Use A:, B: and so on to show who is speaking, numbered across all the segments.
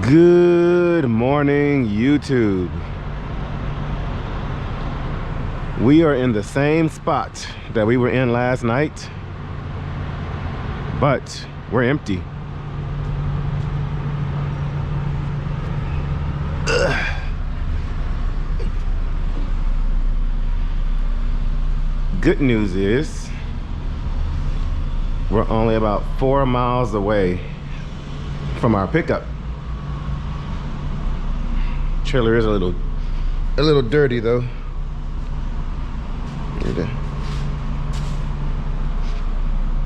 A: Good morning, YouTube. We are in the same spot that we were in last night, but we're empty. Good news is we're only about 4 miles away from our pickup. Trailer is a little dirty though.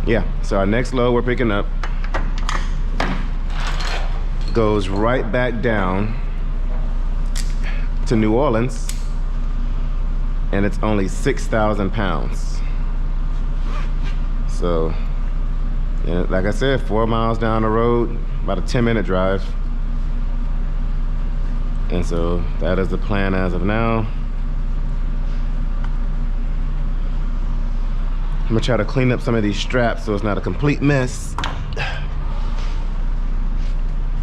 A: Yeah, so our next load we're picking up goes right back down to New Orleans, and it's only 6,000 pounds. So, yeah, like I said, 4 miles down the road, about a 10-minute drive. And so that is the plan as of now. I'm gonna try to clean up some of these straps so it's not a complete mess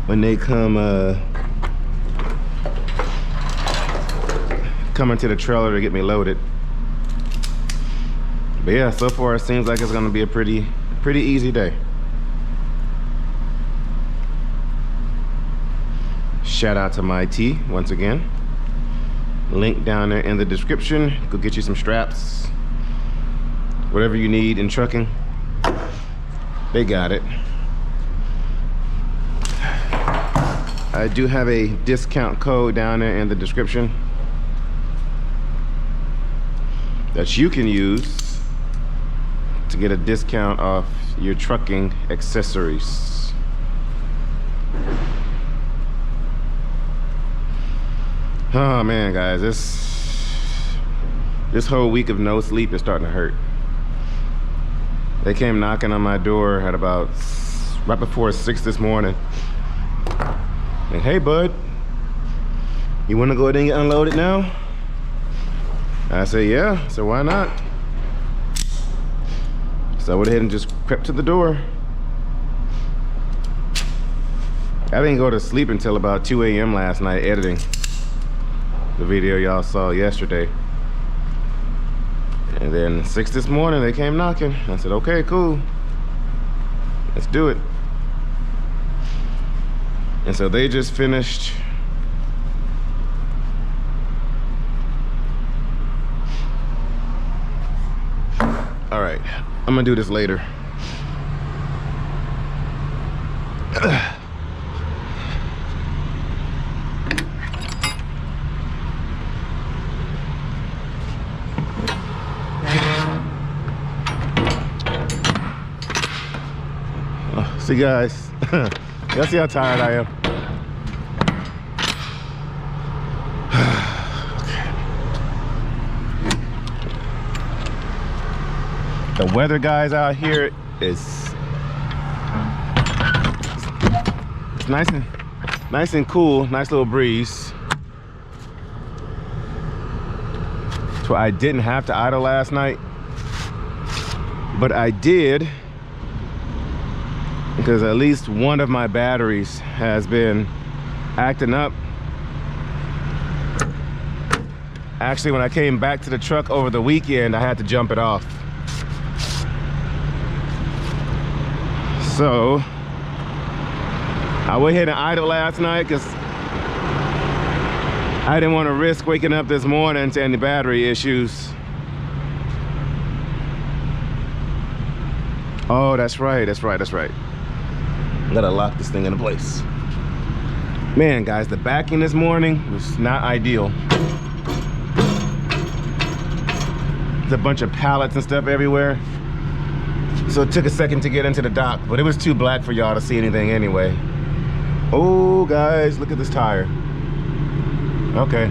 A: when they come into the trailer to get me loaded. But yeah, so far it seems like it's gonna be a pretty easy day. Shout out to MyTee once again. Link down there in the description. Go get you some straps. Whatever you need in trucking, they got it. I do have a discount code down there in the description that you can use to get a discount off your trucking accessories. Oh man, guys, this whole week of no sleep is starting to hurt. They came knocking on my door at about right before 6 this morning. And hey, bud, you want to go ahead and get unloaded now? I said, yeah. So why not? So I went ahead and just crept to the door. I didn't go to sleep until about 2 a.m. last night editing the video y'all saw yesterday. And then 6 this morning they came knocking. I said, okay, cool, let's do it. And so they just finished all right, I'm gonna do this later. See guys, y'all see how tired I am? The weather, guys, out here is it's nice and cool, nice little breeze. So I didn't have to idle last night, but I did, because at least one of my batteries has been acting up. Actually, when I came back to the truck over the weekend, I had to jump it off. So I went ahead and idled last night because I didn't want to risk waking up this morning to any battery issues. Oh, that's right. Gotta lock this thing into place. Man, guys, the backing this morning was not ideal. There's a bunch of pallets and stuff everywhere. So it took a second to get into the dock, but it was too black for y'all to see anything anyway. Oh, guys, look at this tire. Okay.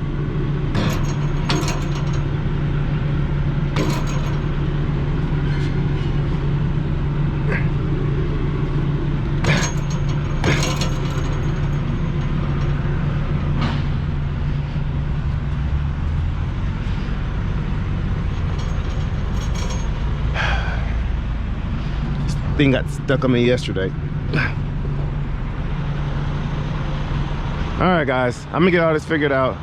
A: Thing got stuck on me yesterday. All right, guys, I'm gonna get all this figured out.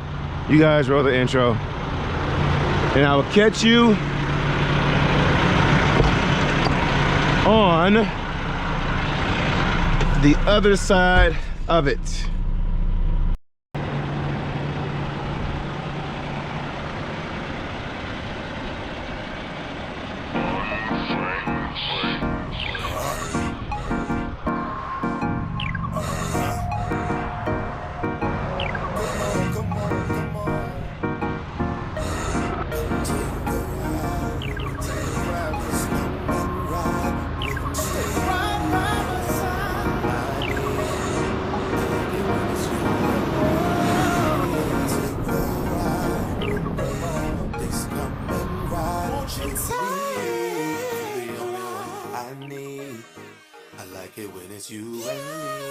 A: You guys roll the intro, and I will catch you on the other side of it.
B: It's you and me.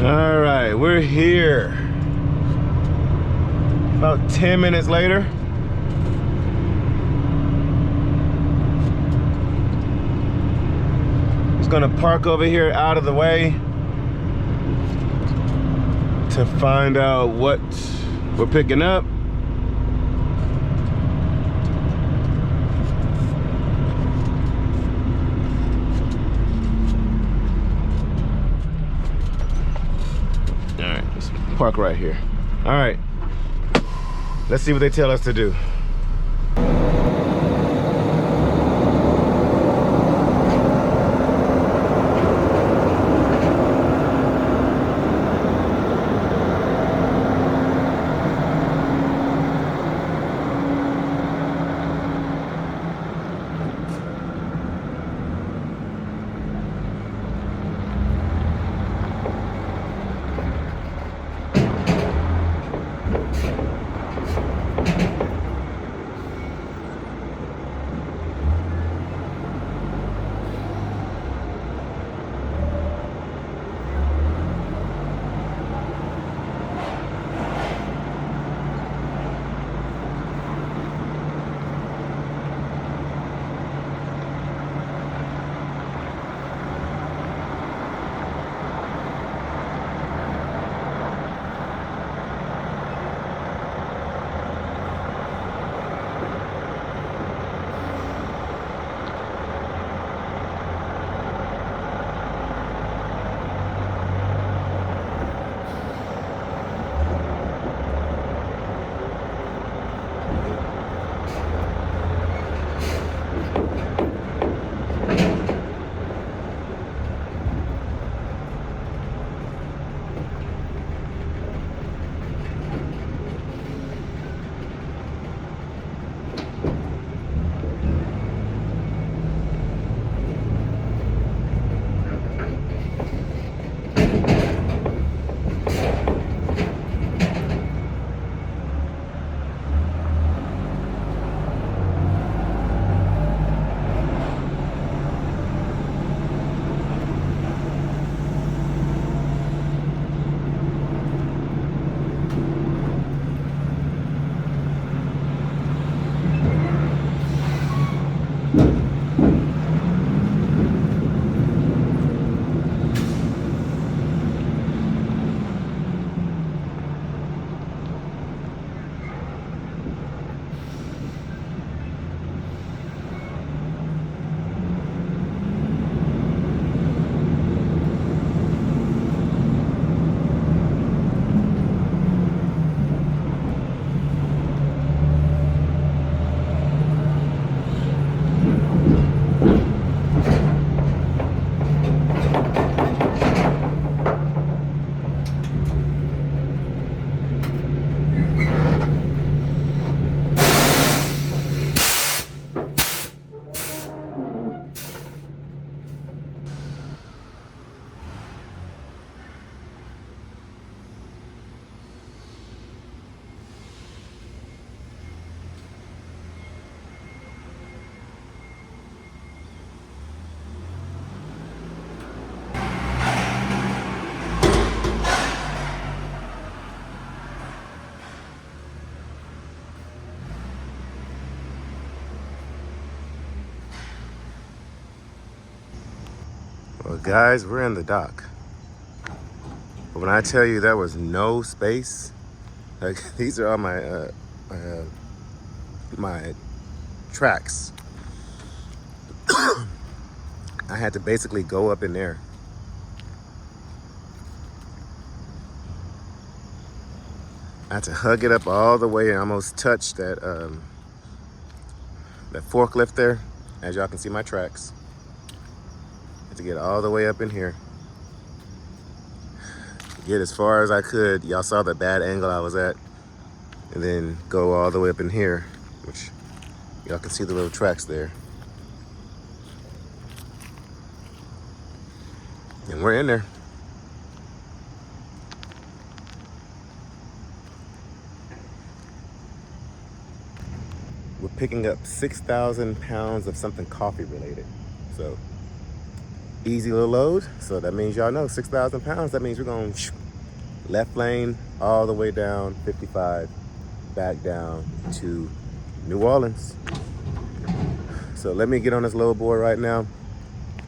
A: All right, we're here. About 10 minutes later. Just gonna park over here out of the way to find out what we're picking up. Park right here. All right, let's see what they tell us to do. Well, guys, we're in the dock. But when I tell you there was no space, like these are all my my tracks. I had to basically go up in there. I had to hug it up all the way and almost touch that that forklift there. As y'all can see my tracks. Had to get all the way up in here. Get as far as I could. Y'all saw the bad angle I was at. And then go all the way up in here, which y'all can see the little tracks there. And we're in there. We're picking up 6,000 pounds of something coffee related. So easy little load. So that means y'all know 6,000 pounds. That means we're going left lane all the way down 55, back down to New Orleans. So let me get on this load board right now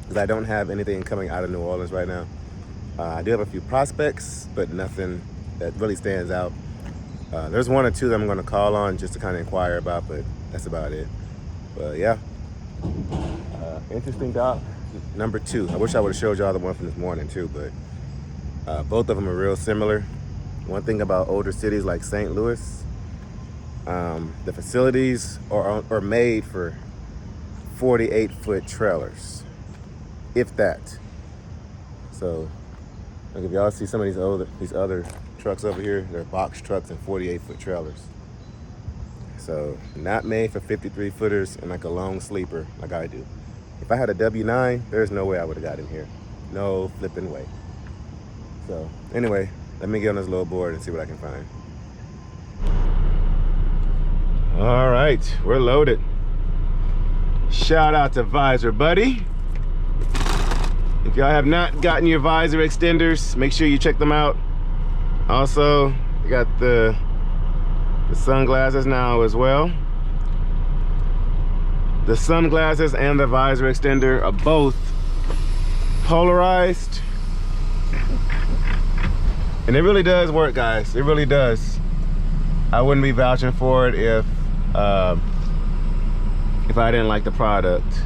A: because I don't have anything coming out of New Orleans right now. I do have a few prospects, but nothing that really stands out. There's one or two that I'm going to call on just to kind of inquire about, but that's about it. But yeah, interesting dock. Number 2. I wish I would have showed y'all the one from this morning too, but both of them are real similar. One thing about older cities like St. Louis, the facilities are made for 48-foot trailers, if that. So, like if y'all see some of these other trucks over here, they're box trucks and 48-foot trailers. So, not made for 53-footers and like a long sleeper like I do. If I had a W9, there's no way I would have got in here. No flipping way. So, anyway, let me get on this little board and see what I can find. All right, we're loaded. Shout out to Visor Buddy. If y'all have not gotten your visor extenders, make sure you check them out. Also, we got the sunglasses now as well. The sunglasses and the visor extender are both polarized. And it really does work, guys. It really does. I wouldn't be vouching for it if I didn't like the product.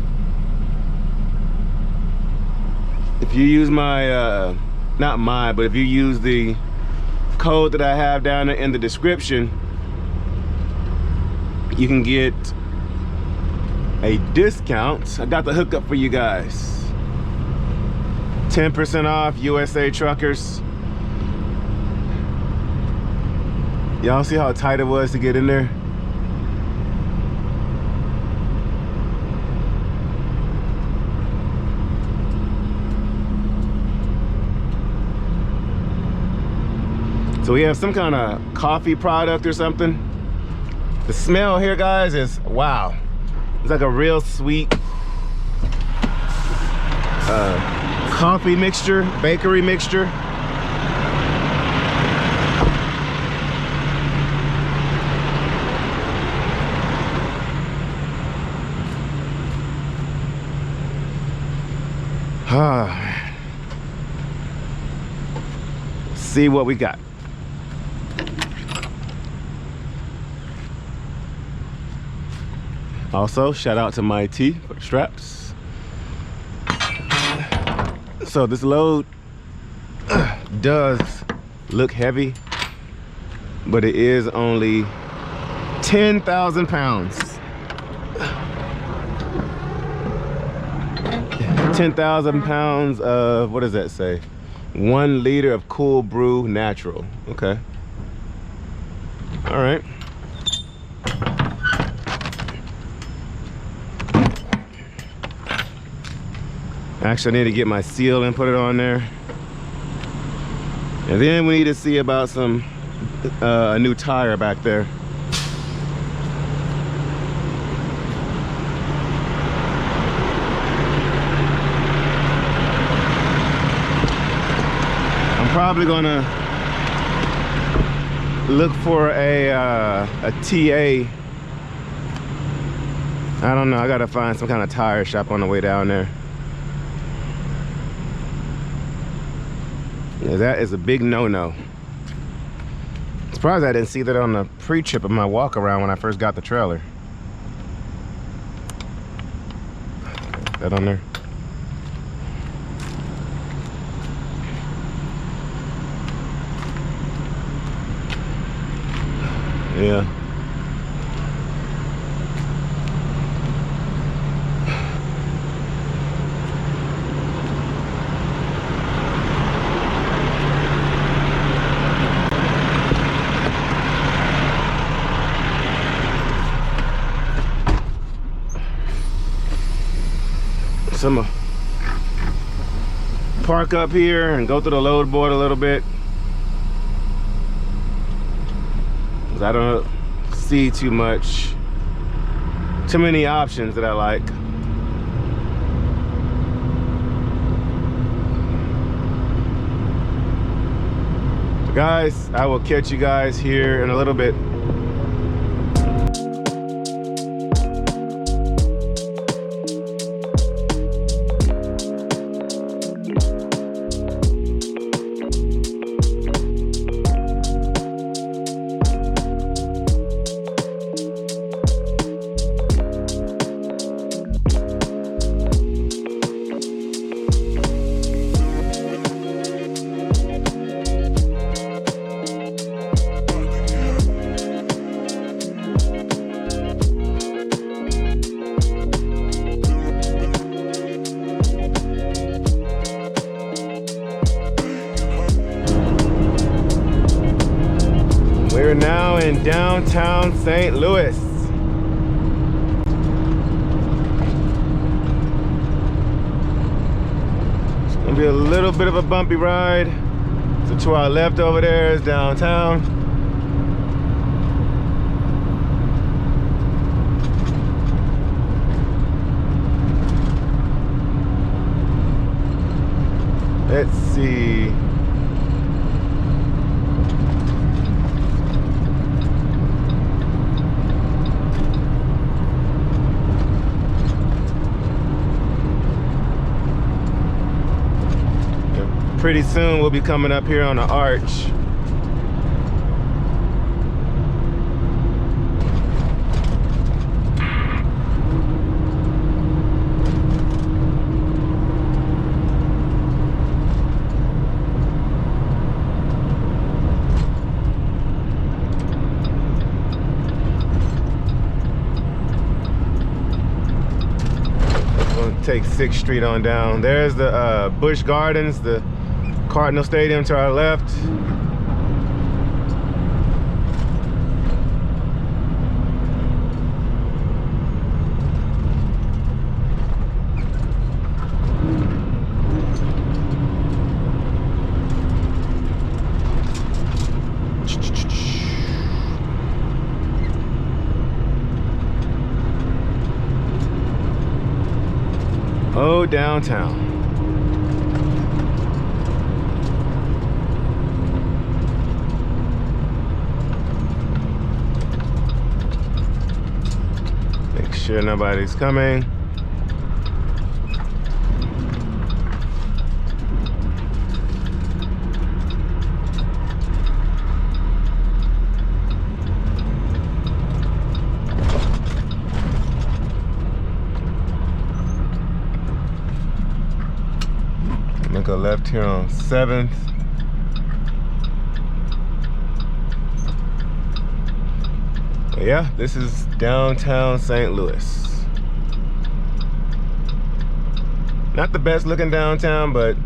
A: If you use my, but if you use the code that I have down there in the description, you can get a discount. I got the hookup for you guys. 10% off USA truckers. Y'all see how tight it was to get in there? So we have some kind of coffee product or something. The smell here, guys, is wow. It's like a real sweet coffee mixture, bakery mixture. See what we got. Also, shout out to MyTee for the straps. So this load does look heavy, but it is only 10,000 pounds. 10,000 pounds of, what does that say? 1 liter of cool brew natural. Okay. All right. Actually, I need to get my seal and put it on there. And then we need to see about some a new tire back there. I'm probably gonna look for a TA. I don't know, I gotta find some kind of tire shop on the way down there. Yeah, that is a big no-no. Surprised I didn't see that on the pre-trip of my walk around when I first got the trailer. That on there? Yeah. So I'm gonna park up here and go through the load board a little bit. I don't see too many options that I like. So guys, I will catch you guys here in a little bit. We're now in downtown St. Louis. It's gonna be a little bit of a bumpy ride. So to our left over there is downtown. Let's see. Pretty soon we'll be coming up here on the arch. Take 6th Street on down. There's the Busch Gardens, the Cardinal Stadium to our left. Oh, downtown. Make sure nobody's coming. Make a left here on 7th. But yeah, this is downtown St. Louis. Not the best looking downtown, but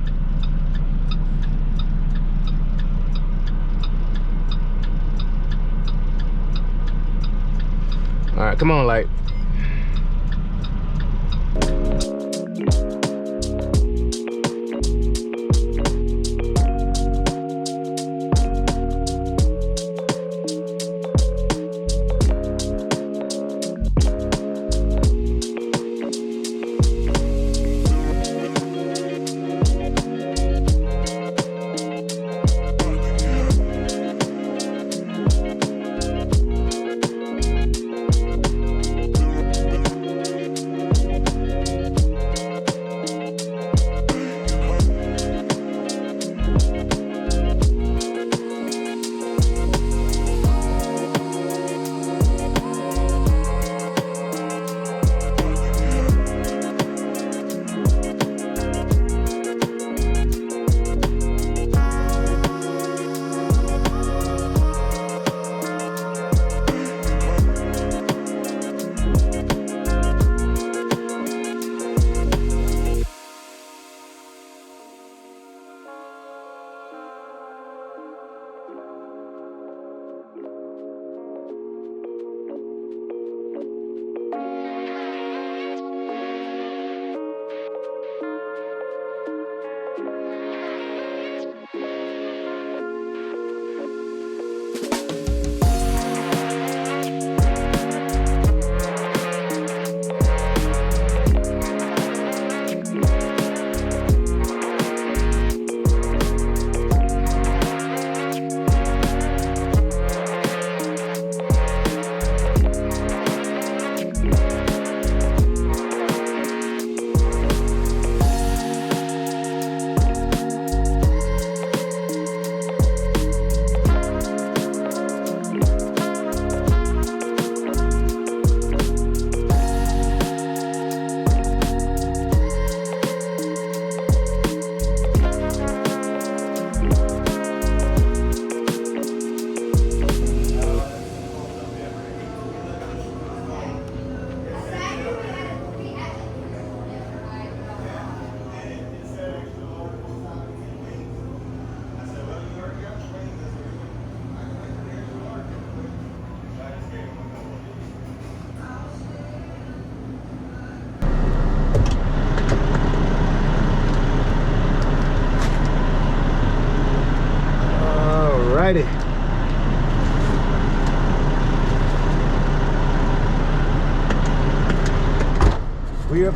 A: all right, come on, light.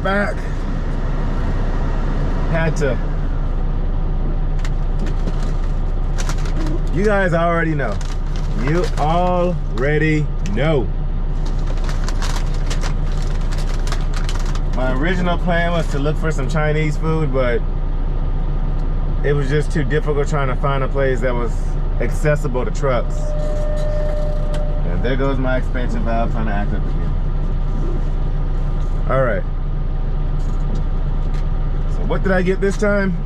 A: back. Had to. You guys already know. You already know. My original plan was to look for some Chinese food, but it was just too difficult trying to find a place that was accessible to trucks. And there goes my expansion valve trying to act up again. All right. So what did I get this time?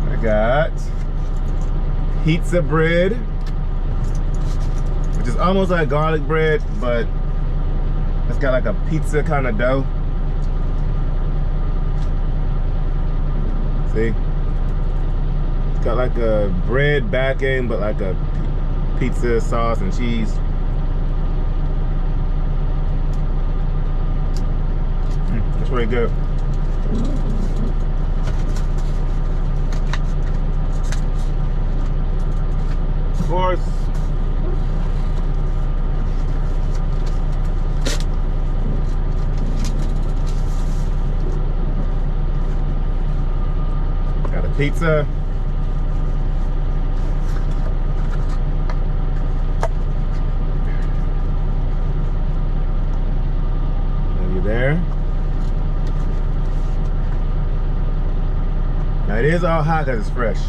A: I got pizza bread, which is almost like garlic bread, but it's got like a pizza kind of dough. See? It's got like a bread backing, but like a pizza sauce and cheese. That's pretty good. Of course, got a pizza. Are you there? Now it is all hot because it's fresh.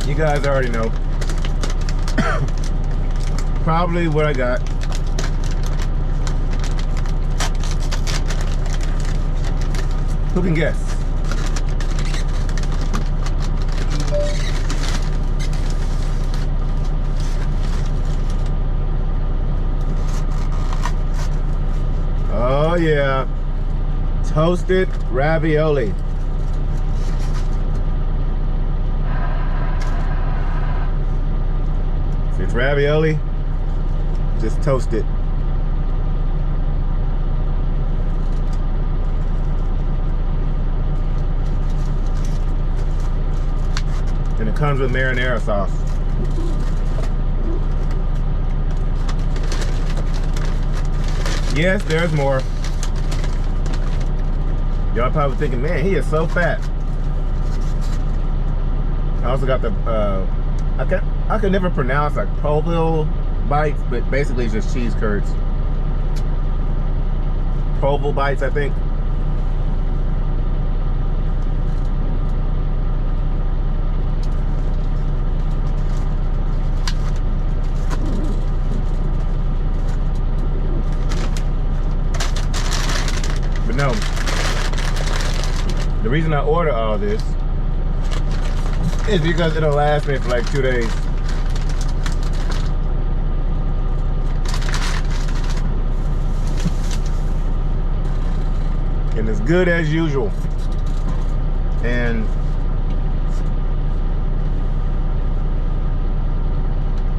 A: You guys already know. Probably what I got. Who can guess? Oh yeah, toasted ravioli. See, it's ravioli. Just toast it. And it comes with marinara sauce. Yes, there's more. Y'all probably thinking, man, he is so fat. I also got the, I could never pronounce like Provolone bites, but basically it's just cheese curds. Provolone bites, I think. But no, the reason I order all this is because it'll last me for like 2 days. And it's good as usual. And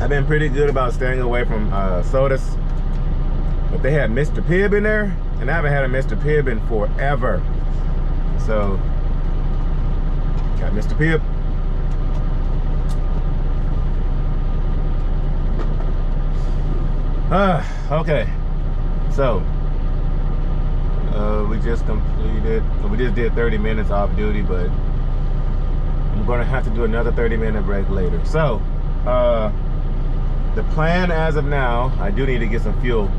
A: I've been pretty good about staying away from sodas. But they had Mr. Pibb in there, and I haven't had a Mr. Pibb in forever. So, got Mr. Pibb. Okay. So, we just completed, we just did 30 minutes off duty, but I'm gonna have to do another 30-minute break later. So, the plan as of now, I do need to get some fuel.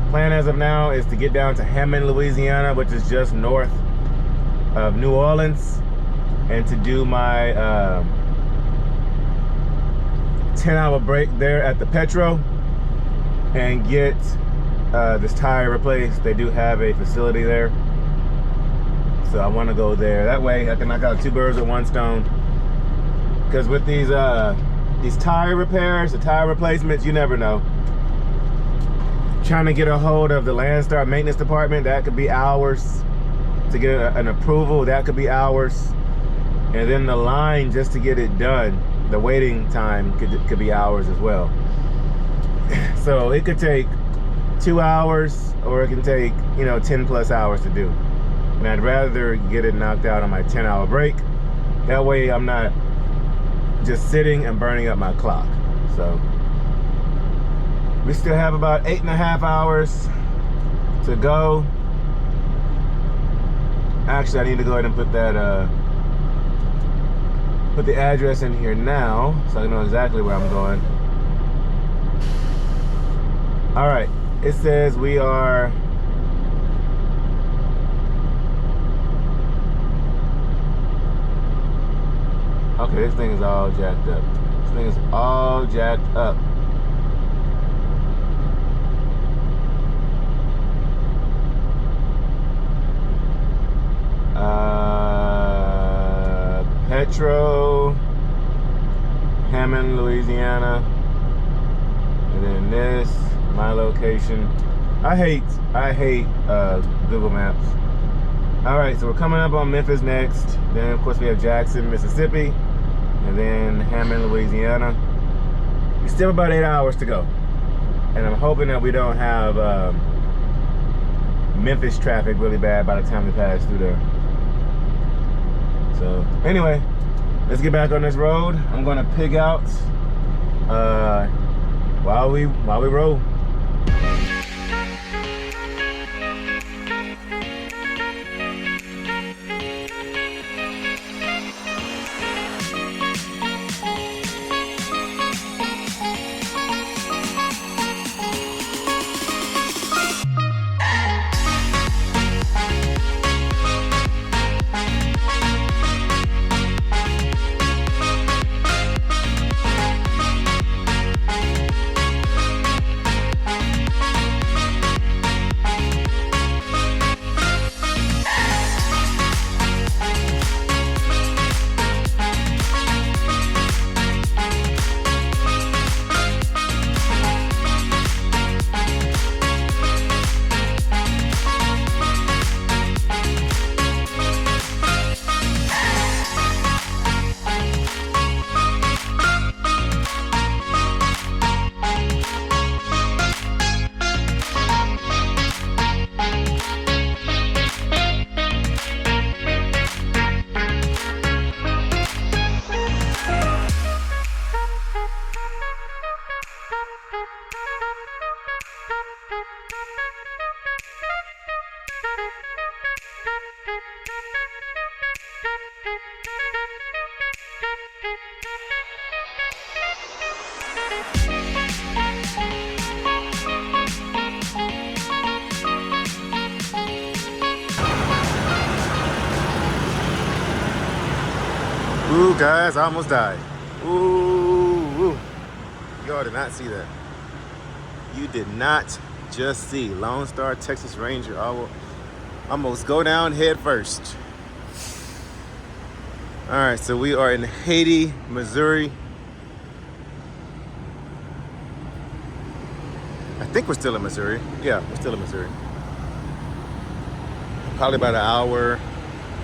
A: Plan as of now is to get down to Hammond, Louisiana, which is just north of New Orleans, and to do my 10-hour break there at the Petro and get this tire replaced. They do have a facility there, so I want to go there. That way I can knock out 2 birds with 1 stone, because with these tire repairs, the tire replacements, you never know. Trying to get a hold of the Landstar maintenance department, that could be hours. To get an approval, that could be hours. And then the line just to get it done, the waiting time could be hours as well. So it could take 2 hours, or it can take, you know, 10 plus hours to do. And I'd rather get it knocked out on my 10-hour break. That way I'm not just sitting and burning up my clock. So we still have about 8.5 hours to go. Actually, I need to go ahead and put that put the address in here now so I know exactly where I'm going. All right, it says we are okay, this thing is all jacked up. This thing is all jacked up. Petro, Hammond, Louisiana, and then this, my location. I hate Google Maps. All right, so we're coming up on Memphis next. Then of course we have Jackson, Mississippi, and then Hammond, Louisiana. We still have about 8 hours to go, and I'm hoping that we don't have Memphis traffic really bad by the time we pass through there. So anyway, let's get back on this road. I'm gonna pig out while we roll. Ooh, guys, I almost died. Ooh. Y'all did not see that. You did not just see Lone Star Texas Ranger almost go down head first. All right, so we are in Haiti, Missouri. I think we're still in Missouri. Yeah, we're still in Missouri. Probably about an hour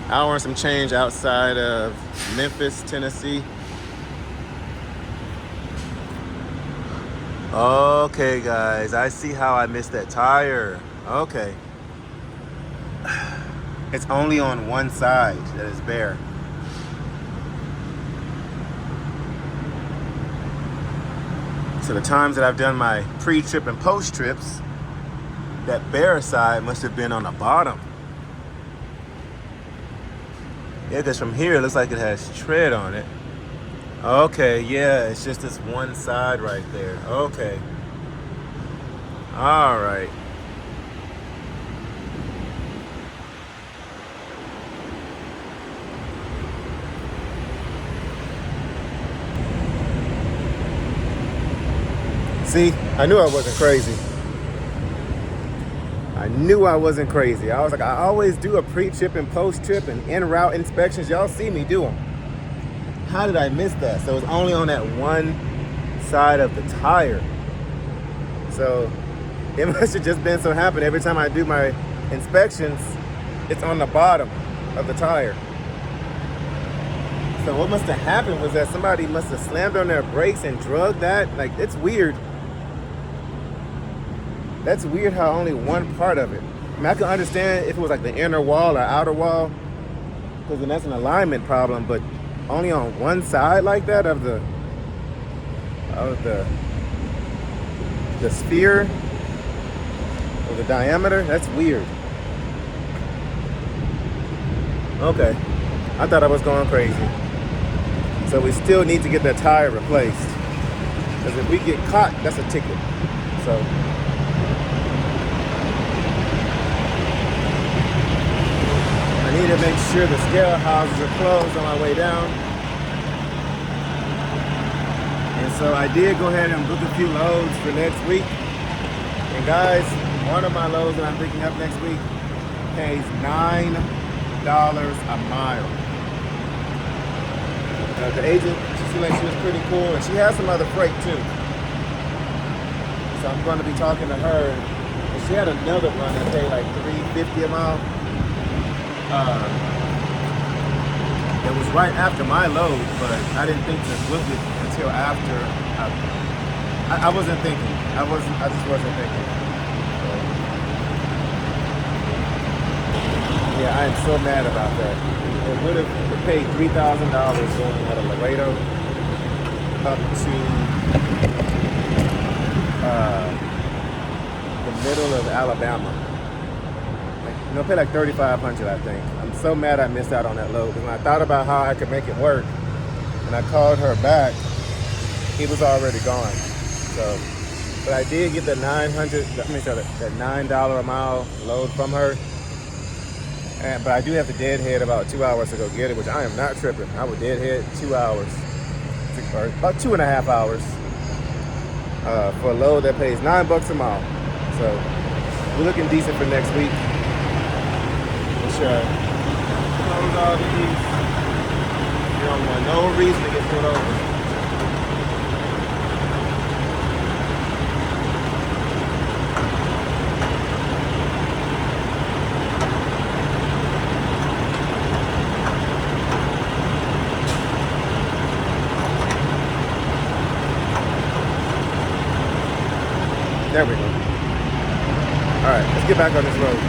A: and some change outside of Memphis, Tennessee. Okay, guys, I see how I missed that tire. Okay. It's only on one side that is bare. So the times that I've done my pre-trip and post-trips, that bare side must have been on the bottom. Yeah, because from here it looks like it has tread on it. Okay, yeah, it's just this one side right there. Okay. All right. See, I knew I wasn't crazy. I knew I wasn't crazy. I was like, I always do a pre-trip and post-trip and en-route inspections. Y'all see me do them. How did I miss that? So it's only on that one side of the tire. So it must have just been so happen every time I do my inspections, it's on the bottom of the tire. So what must have happened was that somebody must have slammed on their brakes and drugged that. Like, it's weird. That's weird how only one part of it. I mean, I can understand if it was like the inner wall or outer wall, because then that's an alignment problem, but only on one side like that of the sphere or the diameter, that's weird. Okay, I thought I was going crazy. So we still need to get that tire replaced, because if we get caught, that's a ticket. So I need to make sure the scale houses are closed on my way down. And so I did go ahead and book a few loads for next week. And guys, one of my loads that I'm picking up next week pays $9 a mile. The agent, she seemed like she was pretty cool, and she has some other freight too. So I'm going to be talking to her. And she had another one that paid like $3.50 a mile. It was right after my load, but I didn't think to book it until after. I wasn't thinking. I just wasn't thinking. So, yeah, I am so mad about that. It would have paid $3,000 going out of Laredo up to the middle of Alabama. Pay like $3,500, I think. I'm so mad I missed out on that load, because when I thought about how I could make it work, and I called her back, he was already gone. So, but I did get the that $9 a mile load from her. But I do have to deadhead about 2 hours to go get it, which I am not tripping. I would deadhead 2 hours, or about 2.5 hours, for a load that pays $9 a mile. So we're looking decent for next week. Close all these. You don't want no reason to get pulled over. There we go. All right, let's get back on this road.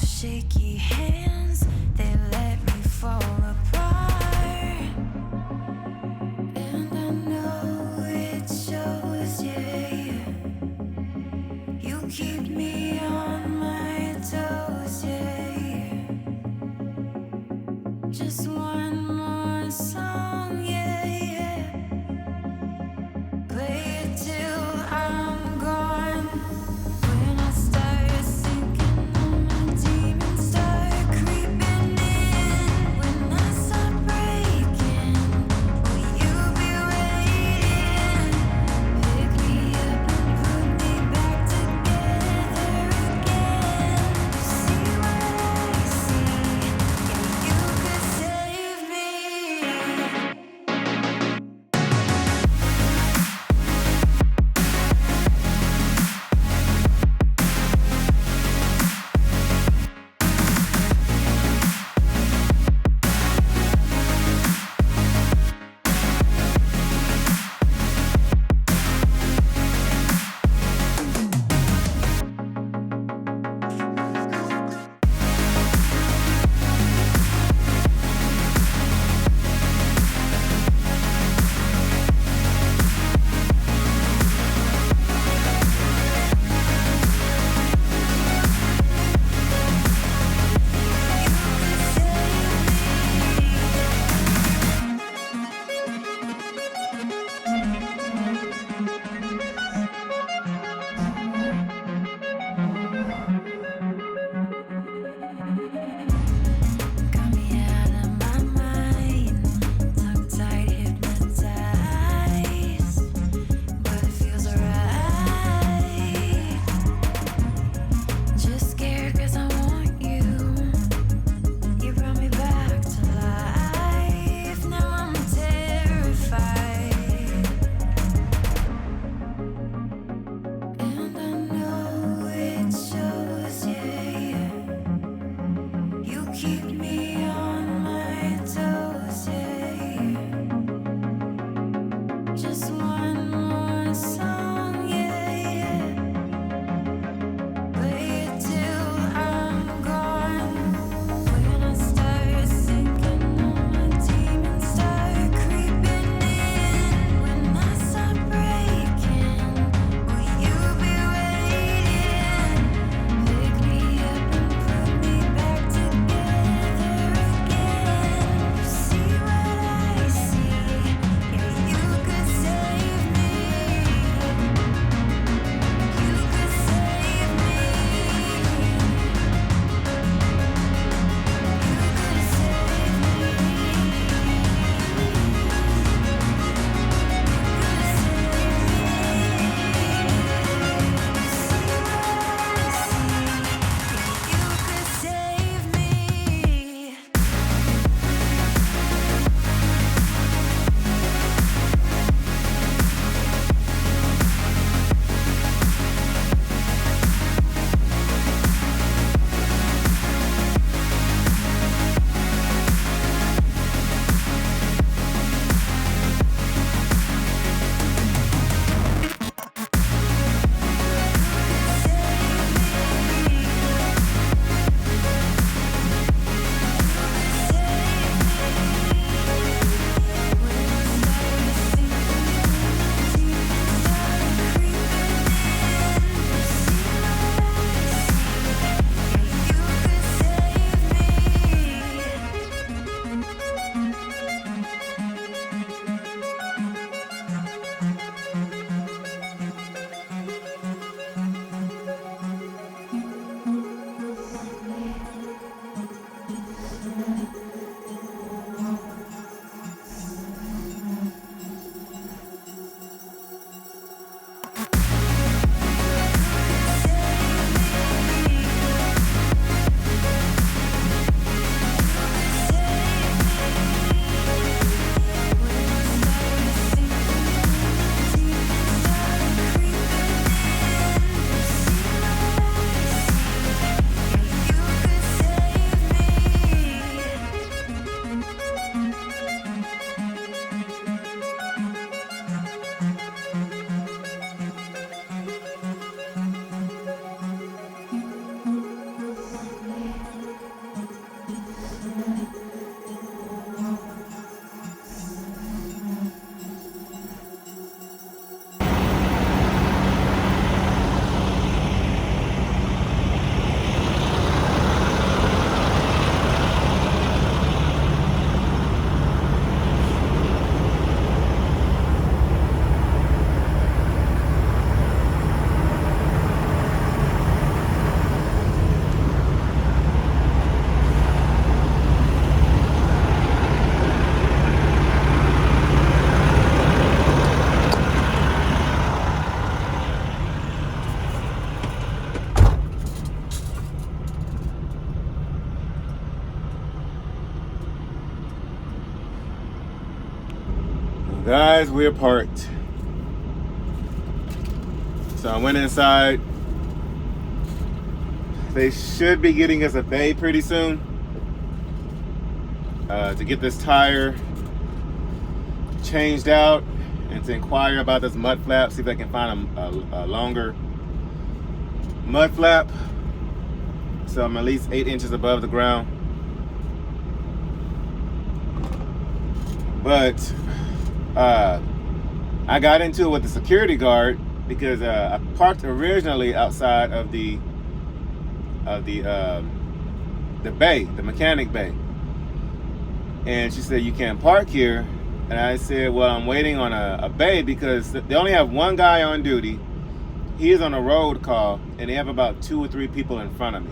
C: Shaky hands, they let me fall apart. And I know it shows, yeah. You keep me on my toes, yeah. Just one more song, yeah. Play it till I'm gone. When I start sinking, all my demons start
A: Guys, we're parked. So I went inside. They should be getting us a bay pretty soon to get this tire changed out and to inquire about this mud flap, see if I can find a longer mud flap so I'm at least 8 inches above the ground. But I got into it with the security guard because I parked originally outside of the bay, the mechanic bay. And she said, you can't park here. And I said, well, I'm waiting on a bay because they only have one guy on duty. He is on a road call, and they have about 2 or 3 people in front of me.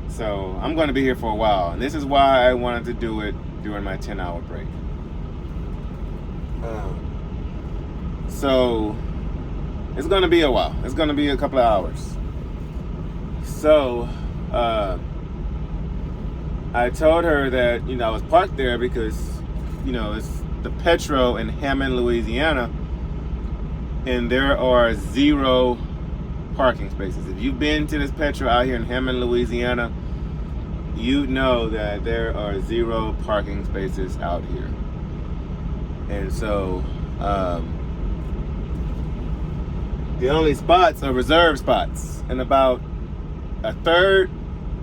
A: So I'm going to be here for a while. And this is why I wanted to do it during my 10-hour break. So it's going to be a while. It's going to be a couple of hours. So I told her that, I was parked there because, it's the Petro in Hammond, Louisiana, and there are 0 parking spaces. If you've been to this Petro out here in Hammond, Louisiana, you know that there are 0 parking spaces out here. And so the only spots are reserved spots, and about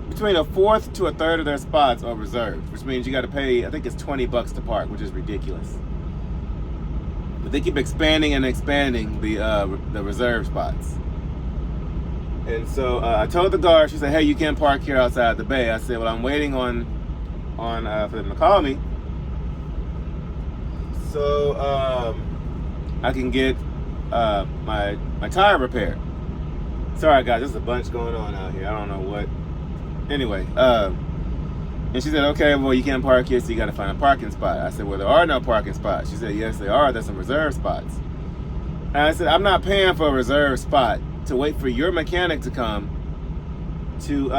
A: between a fourth to a third of their spots are reserved, which means you got to pay, I think it's $20 to park, which is ridiculous. But they keep expanding and expanding the reserve spots. And so I told the guard, she said, hey, you can't park here outside the bay. I said, well, I'm waiting on for them to call me so I can get my tire repaired. Sorry guys, there's a bunch going on out here. I don't know what. Anyway, and she said, okay, well, you can't park here, so you got to find a parking spot. I said, well, there are no parking spots. She said, yes, there are. There's some reserve spots. And I said, I'm not paying for a reserve spot to wait for your mechanic to come to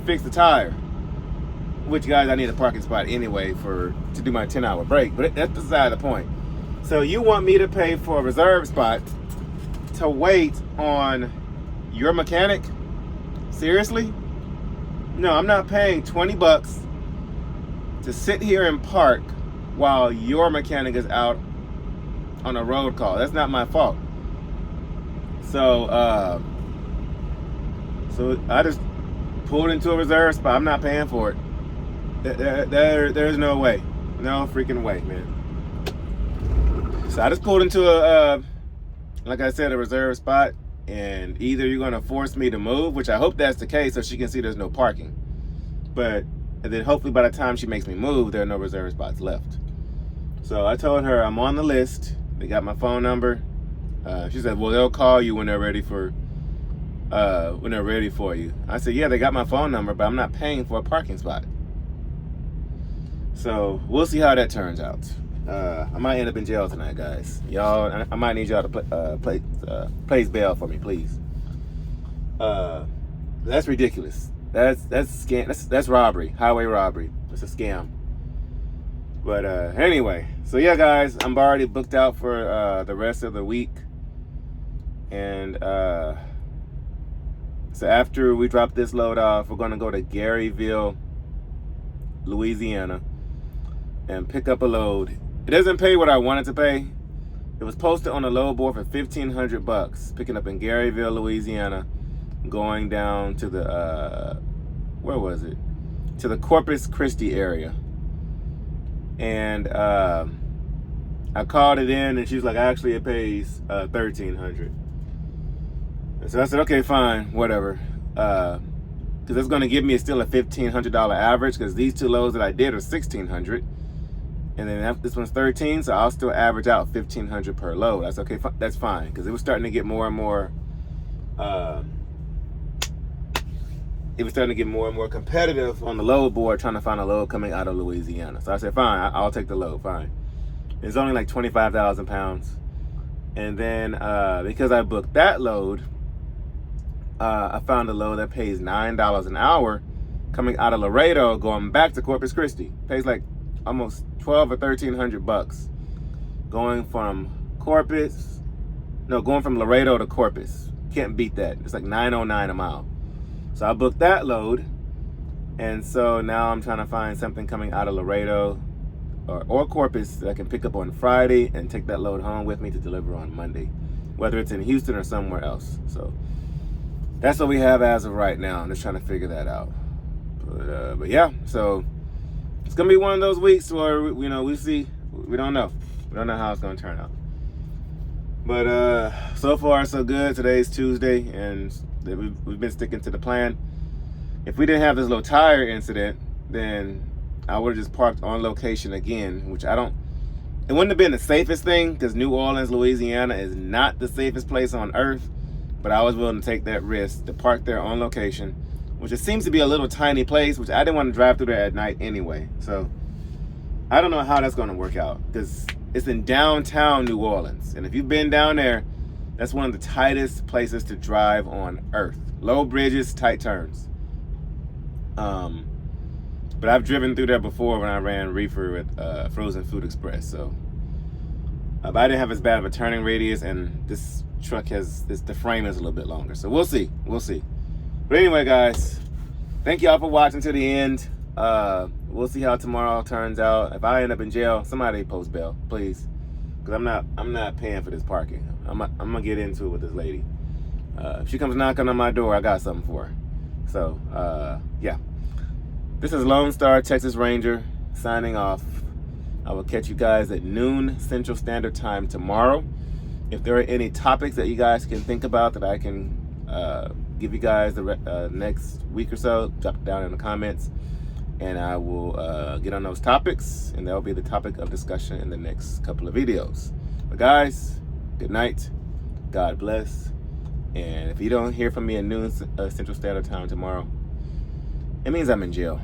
A: fix the tire. Which, guys, I need a parking spot anyway to do my 10-hour break. But that's beside the point. So you want me to pay for a reserve spot to wait on your mechanic? Seriously? No, I'm not paying $20 to sit here and park while your mechanic is out on a road call. That's not my fault. So I just pulled into a reserve spot. I'm not paying for it. There's no way. No freaking way, man. So I just pulled into like I said, a reserve spot. And either you're going to force me to move, which I hope that's the case so she can see there's no parking. And then hopefully by the time she makes me move, there are no reserve spots left. So I told her I'm on the list. They got my phone number. She said, well, they'll call you when they're ready for you. I said, yeah, they got my phone number, but I'm not paying for a parking spot. So we'll see how that turns out. I might end up in jail tonight, guys. Y'all, I might need y'all to place bail for me, please. That's ridiculous. That's scam. That's robbery, highway robbery. It's a scam. But anyway, so yeah, guys, I'm already booked out for the rest of the week, and so after we drop this load off, we're gonna go to Garyville, Louisiana, and pick up a load. It doesn't pay what I wanted to pay. It was posted on the load board for $1,500, picking up in Garyville, Louisiana, going down to the where was it? To the Corpus Christi area. And I called it in, and she was like, actually it pays $1,300. And so I said, okay, fine, whatever. Because it's going to give me still a $1,500 average, because these 2 loads that I did are $1,600. And then this one's $13, so I'll still average out $1,500 per load. I said, okay, that's fine, because it was starting to get more and more. It was starting to get more and more competitive on the load board, trying to find a load coming out of Louisiana. So I said, fine, I'll take the load, fine. It's only like 25,000 pounds. And then because I booked that load, I found a load that pays $9 an hour coming out of Laredo, going back to Corpus Christi. Pays like almost $1,200 or $1,300. going from Laredo to Corpus. Can't beat that. It's like $9.09 a mile. So I booked that load, and so now I'm trying to find something coming out of Laredo or Corpus that I can pick up on Friday and take that load home with me to deliver on Monday, whether it's in Houston or somewhere else. So that's what we have as of right now. I'm just trying to figure that out. But yeah, so it's gonna be one of those weeks where we see. We don't know. We don't know how it's gonna turn out. But so far so good. Today's Tuesday, and we've been sticking to the plan. If we didn't have this little tire incident, then I would have just parked on location again, which it wouldn't have been the safest thing, because New Orleans, Louisiana is not the safest place on earth, but I was willing to take that risk to park there on location, which it seems to be a little tiny place, which I didn't want to drive through there at night anyway. So I don't know how that's going to work out, because it's in downtown New Orleans, and if you've been down there, that's one of the tightest places to drive on earth. Low bridges, tight turns. But I've driven through there before when I ran reefer with Frozen Food Express. So, but I didn't have as bad of a turning radius, and this truck the frame is a little bit longer. So we'll see. But anyway, guys, thank y'all for watching to the end. We'll see how tomorrow turns out. If I end up in jail, somebody post bail, please, because I'm not paying for this parking. I'm gonna get into it with this lady. If she comes knocking on my door, I got something for her. So yeah. This is Lone Star Texas Ranger signing off. I will catch you guys at noon Central Standard Time tomorrow. If there are any topics that you guys can think about that I can give you guys the next week or so, drop it down in the comments, and I will get on those topics, and that will be the topic of discussion in the next couple of videos. But guys, good night. God bless. And if you don't hear from me at noon Central Standard Time tomorrow, it means I'm in jail.